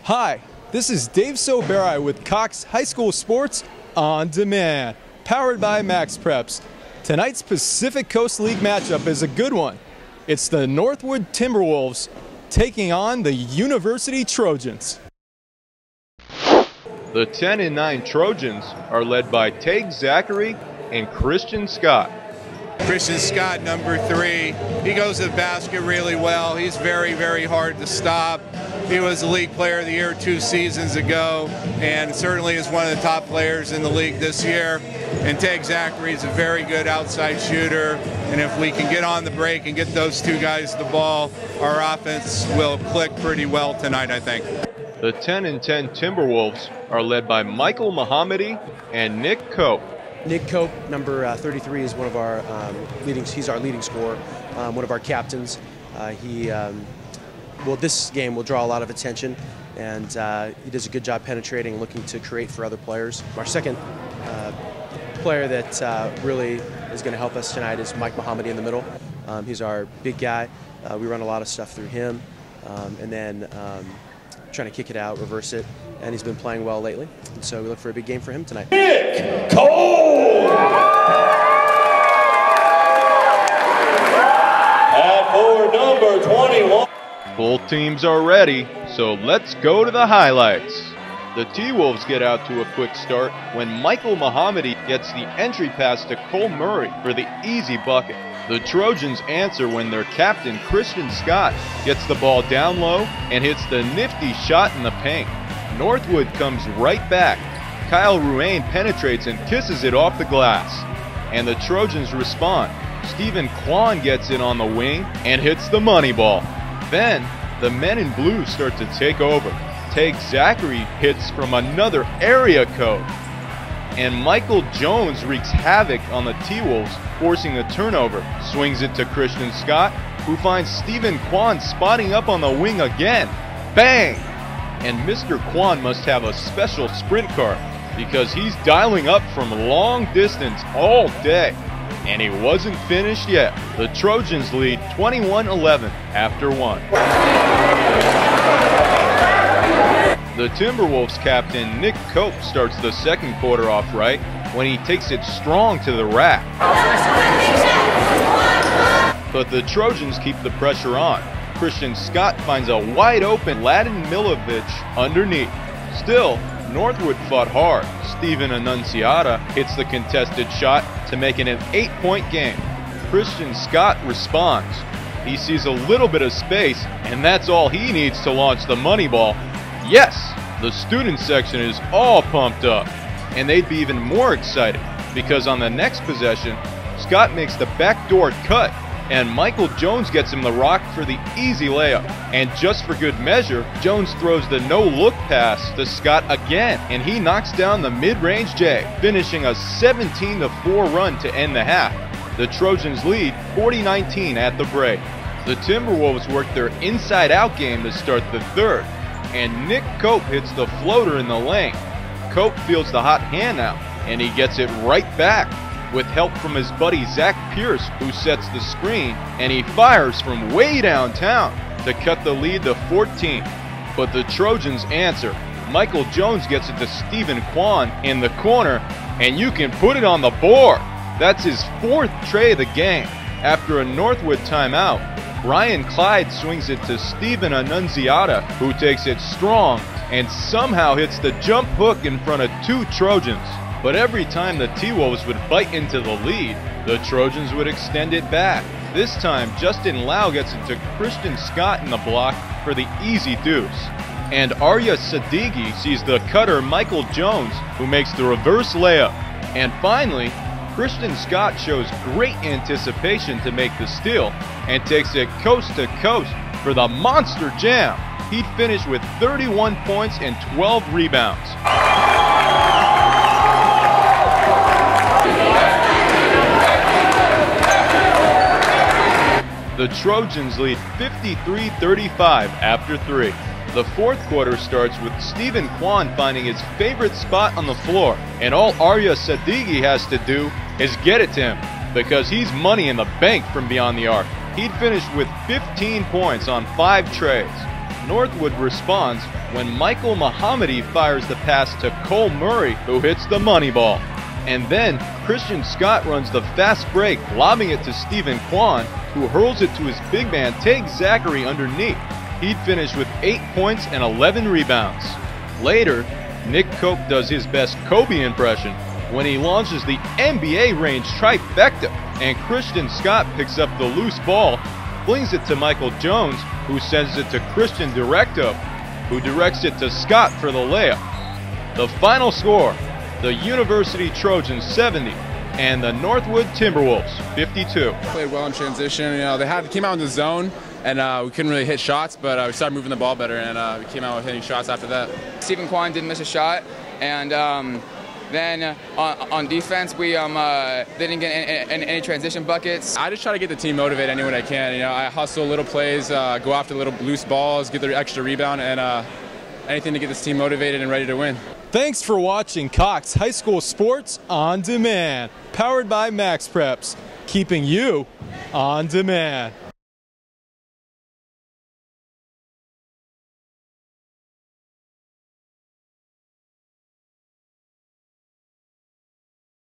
Hi, this is Dave Soberi with Cox High School Sports On Demand, powered by Max Preps. Tonight's Pacific Coast League matchup is a good one. It's the Northwood Timberwolves taking on the University Trojans. The 10-9 Trojans are led by Tague Zachary and Christian Scott. Christian Scott, number 3. He goes to the basket really well. He's very, very hard to stop. He was the league player of the year 2 seasons ago, and certainly is one of the top players in the league this year. And Tague Zachary is a very good outside shooter, and if we can get on the break and get those 2 guys the ball, our offense will click pretty well tonight, I think. The 10-10 Timberwolves are led by Michael Mohammadi and Nick Cope. Nick Cope, number 33, is one of our he's our leading scorer, one of our captains. This game will draw a lot of attention, and he does a good job penetrating and looking to create for other players. Our second player that really is going to help us tonight is Mike Mohammadi in the middle. He's our big guy. We run a lot of stuff through him, and then trying to kick it out, reverse it, and he's been playing well lately. And so we look for a big game for him tonight. Nick Cole! And for number 21. Both teams are ready, so let's go to the highlights. The T-Wolves get out to a quick start when Michael Mohammadi gets the entry pass to Cole Murray for the easy bucket. The Trojans answer when their captain, Christian Scott, gets the ball down low and hits the nifty shot in the paint. Northwood comes right back. Kyle Ruane penetrates and kisses it off the glass. And the Trojans respond. Stephen Kwan gets in on the wing and hits the money ball. Then, the men in blue start to take over. Tague Zachary hits from another area code. And Michael Jones wreaks havoc on the T-Wolves, forcing a turnover. Swings it to Christian Scott, who finds Stephen Kwan spotting up on the wing again. Bang! And Mr. Kwan must have a special sprint car, because he's dialing up from long distance all day. And he wasn't finished yet. The Trojans lead 21-11 after 1. The Timberwolves captain Nick Cope starts the second quarter off right when he takes it strong to the rack. But the Trojans keep the pressure on. Christian Scott finds a wide open Latin Milovic underneath. Still, Northwood fought hard. Steven Annunziata hits the contested shot to make it an 8-point game. Christian Scott responds. He sees a little bit of space, and that's all he needs to launch the money ball. Yes, the student section is all pumped up, and they'd be even more excited because on the next possession, Scott makes the backdoor cut, and Michael Jones gets him the rock for the easy layup. And just for good measure, Jones throws the no-look pass to Scott again, and he knocks down the mid-range J, finishing a 17-4 run to end the half. The Trojans lead 40-19 at the break. The Timberwolves work their inside-out game to start the third, and Nick Cope hits the floater in the lane. Cope feels the hot hand now, and he gets it right back with help from his buddy Zach Pierce, who sets the screen, and he fires from way downtown to cut the lead to 14. But the Trojans answer. Michael Jones gets it to Stephen Kwan in the corner, and you can put it on the board. That's his 4th tray of the game. After a Northwood timeout, Ryan Clyde swings it to Steven Annunziata, who takes it strong and somehow hits the jump hook in front of 2 Trojans. But every time the T-Wolves would bite into the lead, the Trojans would extend it back. This time, Justin Lau gets it to Christian Scott in the block for the easy deuce. And Arya Sadeghi sees the cutter Michael Jones, who makes the reverse layup. And finally, Christian Scott shows great anticipation to make the steal and takes it coast to coast for the monster jam. He'd finish with 31 points and 12 rebounds. The Trojans lead 53-35 after 3. The fourth quarter starts with Stephen Kwan finding his favorite spot on the floor, and all Arya Sadeghi has to do is get it to him, because he's money in the bank from beyond the arc. He'd finished with 15 points on 5 trays. Northwood responds when Michael Mohammadi fires the pass to Cole Murray, who hits the money ball. And then Christian Scott runs the fast break, lobbing it to Stephen Kwan, who hurls it to his big man Tague Zachary underneath. He'd finish with 8 points and 11 rebounds. Later, Nick Koch does his best Kobe impression when he launches the NBA range trifecta, and Christian Scott picks up the loose ball, flings it to Michael Jones, who sends it to Christian Directo, who directs it to Scott for the layup. The final score, the University Trojans 70 and the Northwood Timberwolves 52. Played well in transition. You know, they came out in the zone, and we couldn't really hit shots, but we started moving the ball better, and we came out with hitting shots after that. Stephen Kwan didn't miss a shot, and then on defense, we didn't get any transition buckets. I just try to get the team motivated any way I can. You know, I hustle little plays, go after little loose balls, get the extra rebound, and anything to get this team motivated and ready to win. Thanks for watching Cox High School Sports on Demand, powered by Max Preps, keeping you on demand.